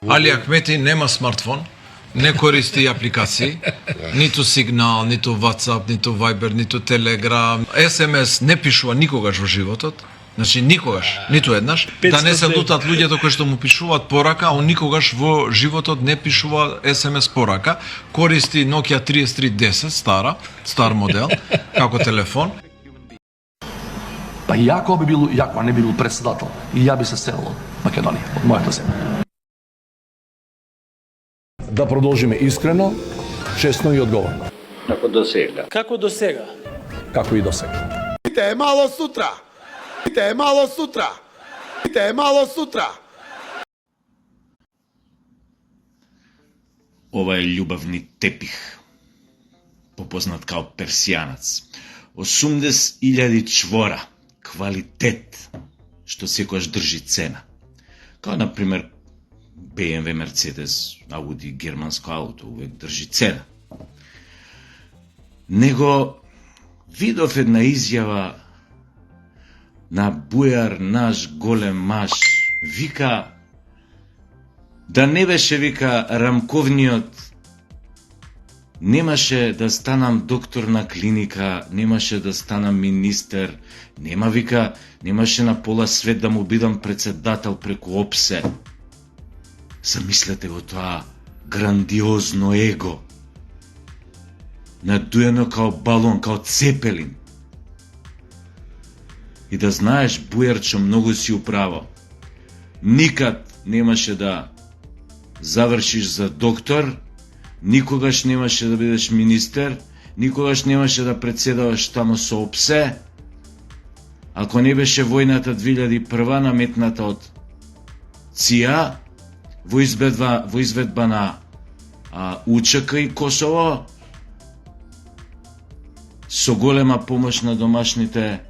Али Ахмети нема смартфон, не користи апликации, ниту Сигнал, ниту WhatsApp, ниту Viber, ниту Telegram, SMS не пишува никогаш во животот. Значи никогаш, ниту еднаш, да не се лутат луѓето кои што му пишуваат порака, он никогаш во животот не пишува SMS порака, користи Nokia 3310, стар модел, како телефон. Па и ако не би бил председател, и ја би се селил од Македонија, од мојата земја. Да продолжиме искрено, честно и одговорно. Како до сега. Како и до сега. Пите мало сутра. Пите мало сутра. Пите мало сутра. Ова е љубавни тепих, попознат као персијанац. 80.000 чвора, квалитет, што секојаш држи цена. Као, например, BMW, Mercedes, Audi, германско ауто, увек држи цена. Него видов една изјава на бујар наш голем маж, вика, да не беше, вика, рамковниот, немаше да станам доктор на клиника, немаше да станам министер, немаше на пола свет да му бидам председател преку ОПСЕ. Замислете го тоа грандиозно его, надуено као балон, као цепелин. И да знаеш, бујарчо, многу си управо. Никад немаше да завршиш за доктор, никогаш немаше да бидеш министер, никогаш немаше да председаваш тамо со ОПСЕ, ако не беше војната 2001 наметната од ЦИА, во изведба на УЧК и Косово, со голема помош на домашните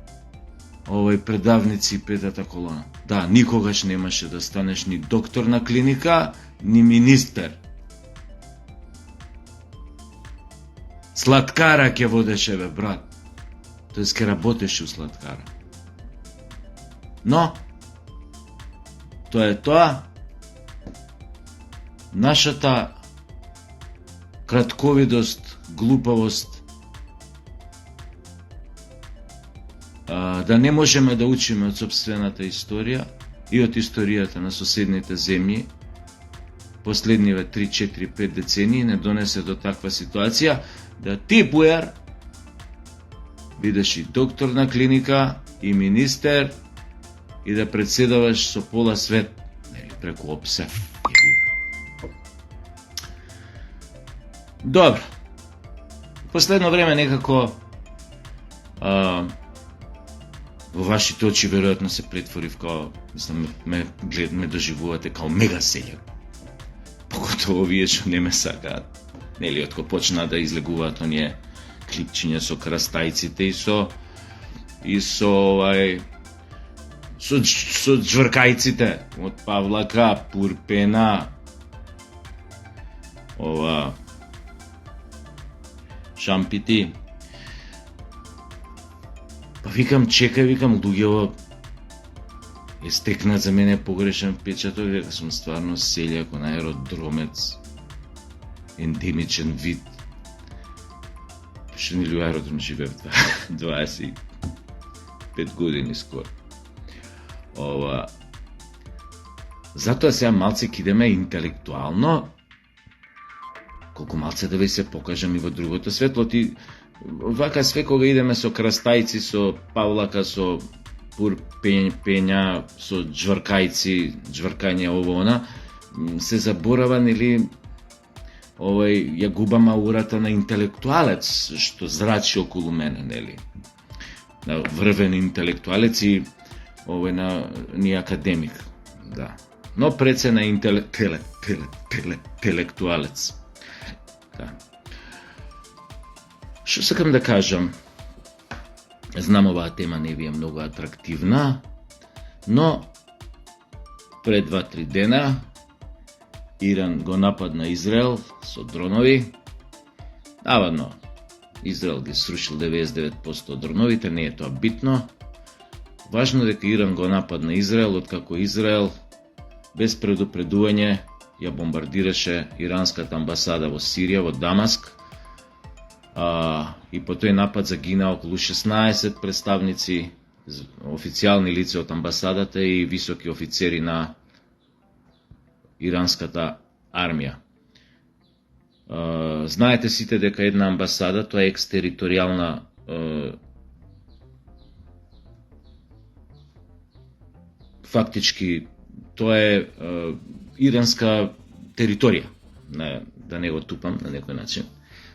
предавници и петата колона. Да, никогаш немаше да станеш ни доктор на клиника, ни министер. Сладкара ќе водеше, бе, брат. Тоест ќе работеше у сладкара. Но, тоа е тоа. Нашата кратковидост, глупавост, да не можеме да учиме од собствената историја и од историјата на соседните земји, последниве 3, 4, 5 децении не донесе до таква ситуација, да ти, бујар, бидеш и доктор на клиника, и министер, и да председаваш со пола свет, нели, преку ОПСЕ. Добро. Последно време некако во вашите очи веројатно се претворив као, мислам, ме доживувате као мега селјак. Поготово вие што не ме сакаат. Нели, отко почна да излегуваат оние клипчиња со крастајците и со джвркајците од Павлака, Пурпена, Шампити. Па викам, чекај, луѓево е стекнат за мене погрешен впечаток, дека сум стварно селјак, на аеродромец, ендемичен вид. Што нели аеродром живеев 25 години скоро. Затоа сега малце кидеме интелектуално, колку малце да ви се покажам и во другото светло. Ти вака све кога идеме со крастајци, со Павлака, со Пурпења, со джвркање ово-она, се заборава, нели, ја губам аурата на интелектуалец, што зрачи околу мене, нели. На врвен интелектуалец и ни академик, да. Но пред се на интелектуалец. Да. Што сакам да кажам? Знам, оваа тема не ви е многу атрактивна, но пред 2-3 дена Иран го нападна Израел со дронови. Наводно, Израел ги срушил 99% од дроновите, не е тоа битно. Важно дека Иран го нападна Израел, откако Израел без предупредување ја бомбардираше иранската амбасада во Сирија, во Дамаск. И по тој напад загина околу 16 представници, официјални лица од амбасадата и високи офицери на иранската армија. Знаете сите дека една амбасада, тоа е екстериторијална фактички тоа е иранска територија, да не го тупам на некој начин.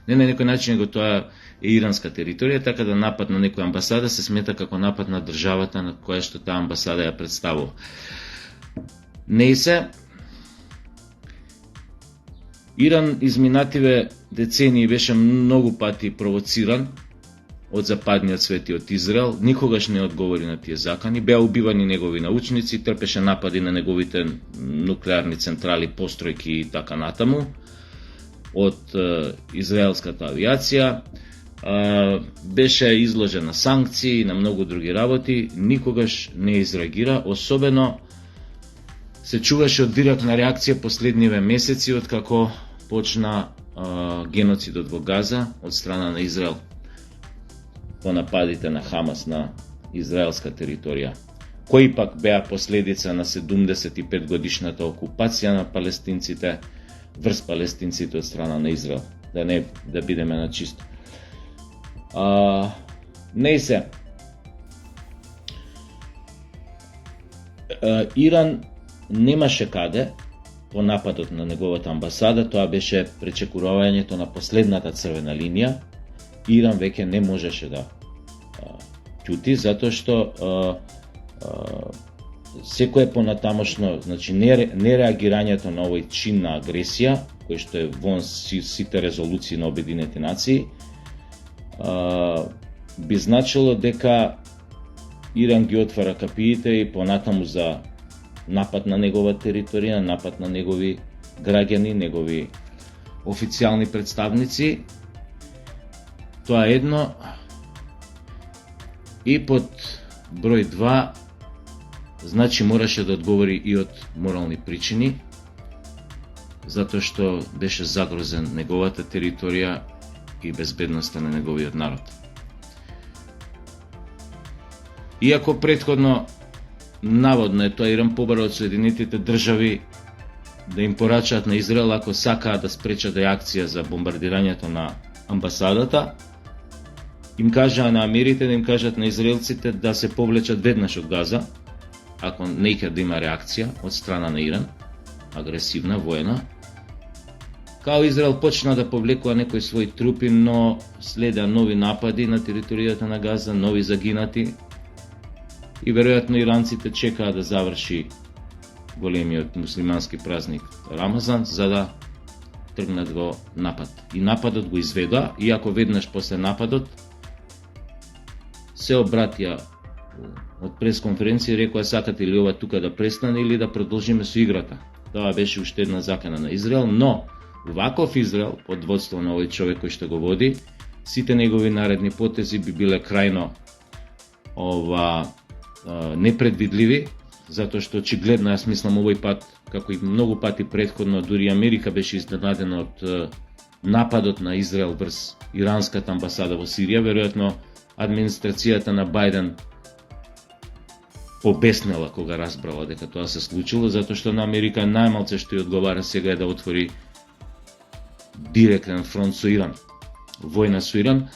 Не на некој начин, него тоа е иранска територија, така да напад на некоја амбасада се смета како напад на државата на која што таа амбасада ја представува. Не и се, Иран изминативе децении беше многу пати провоциран од западниот свет и од Израел, никогаш не одговори на тие закани, беа убивани негови научници, трпеше напади на неговите нуклеарни централи, постројки и така натаму од израелската авиација, беше изложен на санкции и на многу други работи, никогаш не изреагира, особено се чуваше од директна реакција последниве месеци од како почна геноцидот во Газа од страна на Израел по нападите на Хамас на израелска територија, кои пак беа последица на 75 годишната окупација на палестинците врз палестинците од страна на Израел. Да бидеме на чисто. Не се. Иран немаше каде по нападот на неговата амбасада, тоа беше пречекорувањето на последната црвена линија. Иран веќе не можеше да ќути, затоа што секое понатамошно, значи нереагирањето на овој чин на агресија, кој што е вон сите резолуции на Обединетите нации, би значило дека Иран ги отвара капиите и понатаму за напад на негова територија, напад на негови граѓани, негови официјални представници. Тоа е едно. И под број 2, значи мораше да одговори и од морални причини, затоа што беше загрозен неговата територија и безбедноста на неговиот народ. Иако претходно наводно е тоа Иран побара од Соединетите држави да им порачаат на Израел ако сакаат да спречат реакција за бомбардирањето на амбасадата, им кажаа на америте да им кажат на израелците да се повлечат веднаш од Газа, ако не ќе да има реакција од страна на Иран, агресивна, воена. Као Израел почна да повлекува некои своји трупи, но следеа нови напади на територијата на Газа, нови загинати, и веројатно иранците чекаат да заврши големиот муслимански празник Рамазан, за да тргнат во напад. И нападот го изведоа, иако веднаш после нападот се обратија од пресконференција и рекоа сакате ли ова тука да престане или да продолжиме со играта. Тоа беше уште една закана на Израел, но ваков Израел, под водство на овој човек кој што го води, сите негови наредни потези би биле крајно непредвидливи, затоа што очигледно, јас мислам овој пат, како и многу пати претходно, дури Америка беше изненадена од нападот на Израел врз иранската амбасада во Сирија. Веројатно администрацијата на Бајден побеснела кога разбрала дека тоа се случило, затоа што на Америка најмалце што ја одговара сега е да отвори директен фронт со Иран, војна со Иран,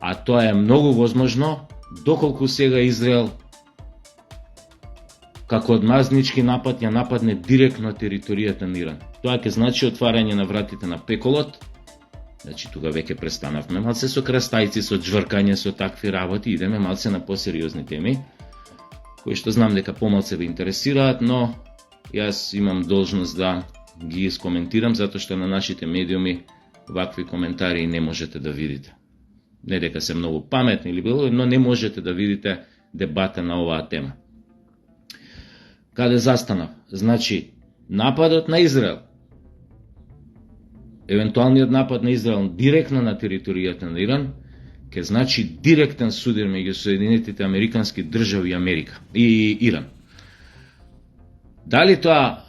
а тоа е многу возможно доколку сега Израел како одмазнички напад ја нападне директно територијата на Иран. Тоа ќе значи отварање на вратите на пеколот. Значи тука веќе престанавме малце со крастајци, со джвркање, со такви работи, идеме малце на посериозни теми, кои што знам дека помалце ве интересираат, но јас имам должност да ги искоментирам, затоа што на нашите медиуми вакви коментари не можете да видите. Не дека се многу паметни или било, но не можете да видите дебата на оваа тема. Каде застанав? Значи, нападот на Израел, евентуалниот напад на Израел директно на територијата на Иран, ќе значи директен судир меѓу Соединетите Американски држави и Америка и Иран. Дали тоа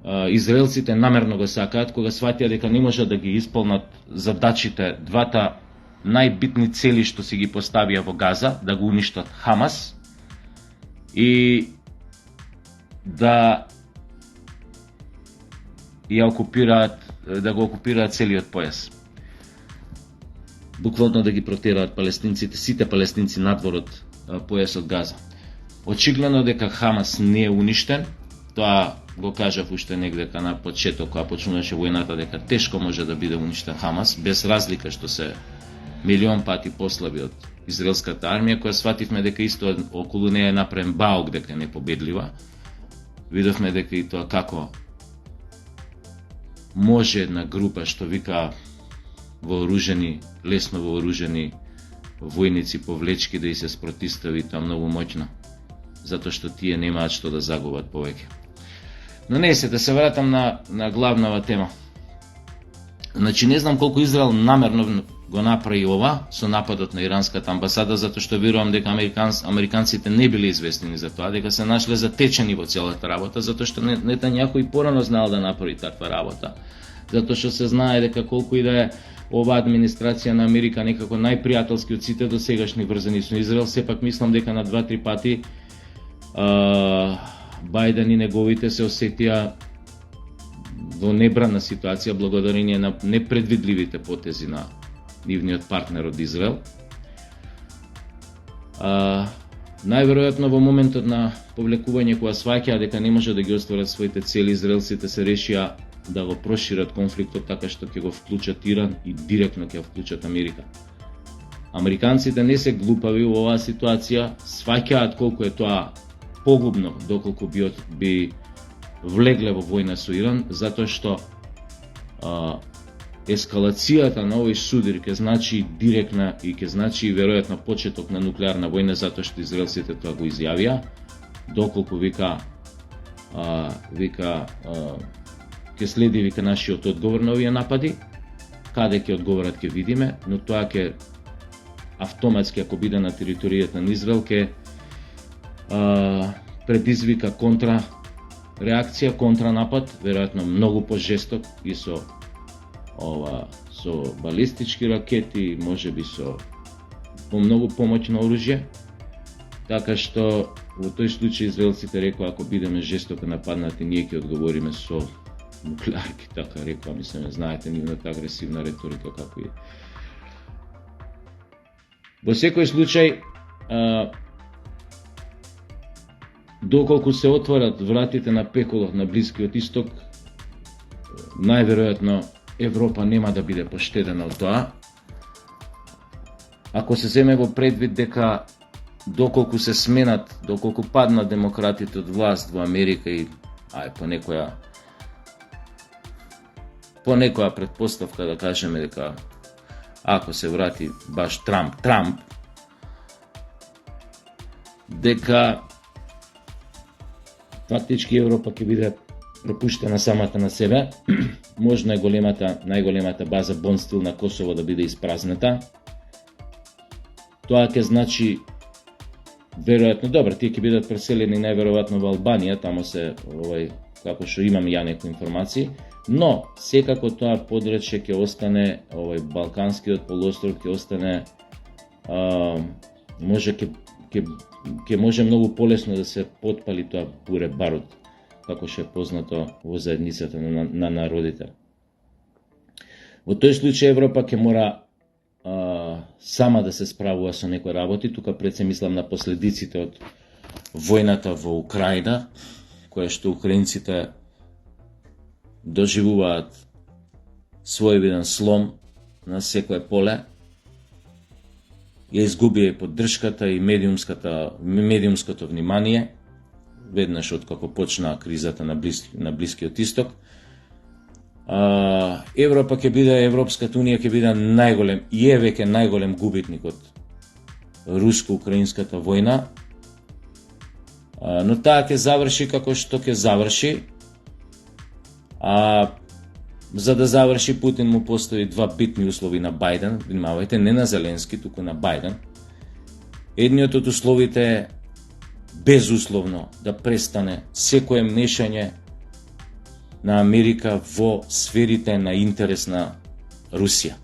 израелците намерно го сакаат, кога сватија дека не можат да ги исполнат задачите, двата најбитни цели што си ги поставија во Газа, да го уништат Хамас и да го окупираат целиот појас. Буквално да ги протераат палестинците, сите палестинци надвор од појасот Газа. Очигледно дека Хамас не е уништен, тоа го кажав уште негдека на почеток, кога почнуваше војната, дека тешко може да биде уништен Хамас, без разлика што се милион пати послаби од израелската армија, која свативме дека исто околу неја е направен баук дека е непобедлива. Видовме дека и тоа како може една група што вика вооружени, лесно вооружени војници повлечки да и се спротистави тоа многу моќно, затоа што тие немаат што да загубат повеќе. Но не се, да се вратам на главнава тема. Значи, не знам колку Израел намерно го направи ова со нападот на иранската амбасада, затоа што верувам дека американците не биле известни за тоа, дека се нашле затечени во целата работа, затоа што Нетањаху и порано знаел да направи таква работа. Затоа што се знае дека колку и да е ова администрација на Америка некако најпријателски од сите досегашни врзани со Израел, сепак мислам дека на 2-3 пати Бајден и неговите се осетија во небрана ситуација благодарение на непредвидливите потези на нивниот партнер од Израел. Најверојатно во моментот на повлекување кога сваќаа дека не може да ги остварат своите цели, израелците се решија да го прошират конфликтот така што ќе го вклучат Иран и директно ќе вклучат Америка. Американците не се глупави во оваа ситуација, сваќаат колку е тоа погубно доколку би влегле во војна со Иран, затоа што ескалацијата на овој судир ќе значи директна и ќе значи веројатно почеток на нуклеарна војна, затоа што израелците тоа го изјавија, доколку вика ќе следи нашиот одговор на овие напади, каде ќе одговорат ќе видиме, но тоа ќе автоматски, ако биде на територијата на Израел, ќе предизвика контра реакција, контранапад, веројатно многу пожесток и со балистички ракети, можеби со многу помоќно оружје. Така што во тој случај израелците рекоа, ако бидеме жестоко нападнати, ние ќе одговориме со нуклеарки, така рекоа, мислиме, знаете нивната агресивна реторика како е. Во секој случај, доколку се отворат вратите на пеколот на Блискиот Исток, најверојатно Европа нема да биде поштедена од тоа. Ако се земе во предвид дека доколку се сменат, доколку паднат демократите од власт во Америка и по некоја претпоставка да кажеме дека ако се врати баш Трамп, дека фактички Европа ќе биде препуштена самата на себе, можно е најголемата база Бонстил на Косово да биде испразната. Тоа ќе значи веројатно, тие ќе бидат преселени најверојатно во Албанија, тамо се како што имам ја некои информации, но секако тоа подречје ќе остане, Балканскиот полуостров ќе остане, ќе може многу полесно да се потпали тоа буре барут, како што е познато во заедницата на народите. Во тој случај Европа ќе мора сама да се справува со некои работи. Тука пред се мислам на последиците од војната во Украина, која што украинците доживуваат своевиден слом на секое поле. Ја изгубија и поддршката и медиумското внимание, веднаш од како почна кризата на Блискиот Исток. Европа ќе биде, Европската унија ќе биде најголем и е веќе најголем губитник од руско-украинската војна. Но таа ќе заврши како што ќе заврши. За да заврши, Путин му постави два битни услови на Бајден, внимавајте, не на Зеленски, туку на Бајден. Едниот од условите е безусловно да престане секое мешање на Америка во сферите на интерес на Русија.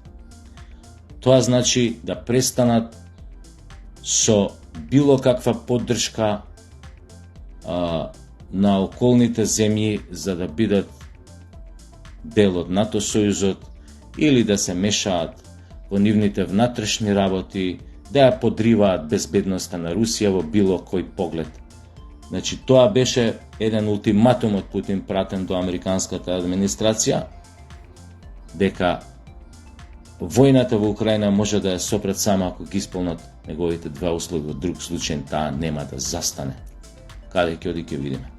Тоа значи да престанат со било каква поддршка на околните земји за да бидат дел од НАТО сојузот или да се мешаат во нивните внатрешни работи, да ја подриваат безбедноста на Русија во било кој поглед. Значи, тоа беше еден ултиматум од Путин пратен до американската администрација, дека војната во Украина може да ја сопред само ако ги исполнат неговите два услови, во друг случај таа нема да застане. Каде ќе оди ќе видиме.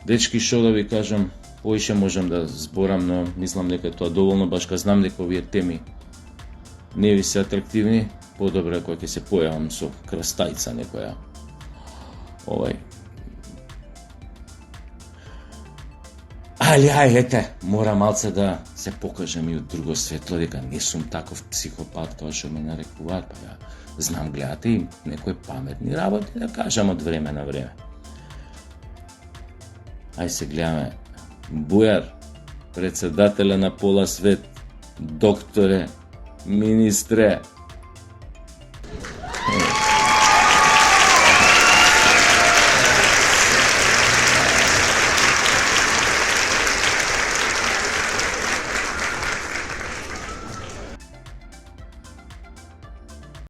Дечки, шо да ви кажам, поише можам да зборам, но мислам дека тоа доволно, башка знам дека овие теми не ви се атрактивни, подобро кога ќе се појавам со крстајца некоја. Али ете, мора малце да се покажам и од друго светло, дека не сум таков психопат како што ме нарекуваат, па ја знам, гледате и некои паметни работи да кажам од време на време. Ај се гледаме. Бујар, председателя на пола свет, докторе, министре,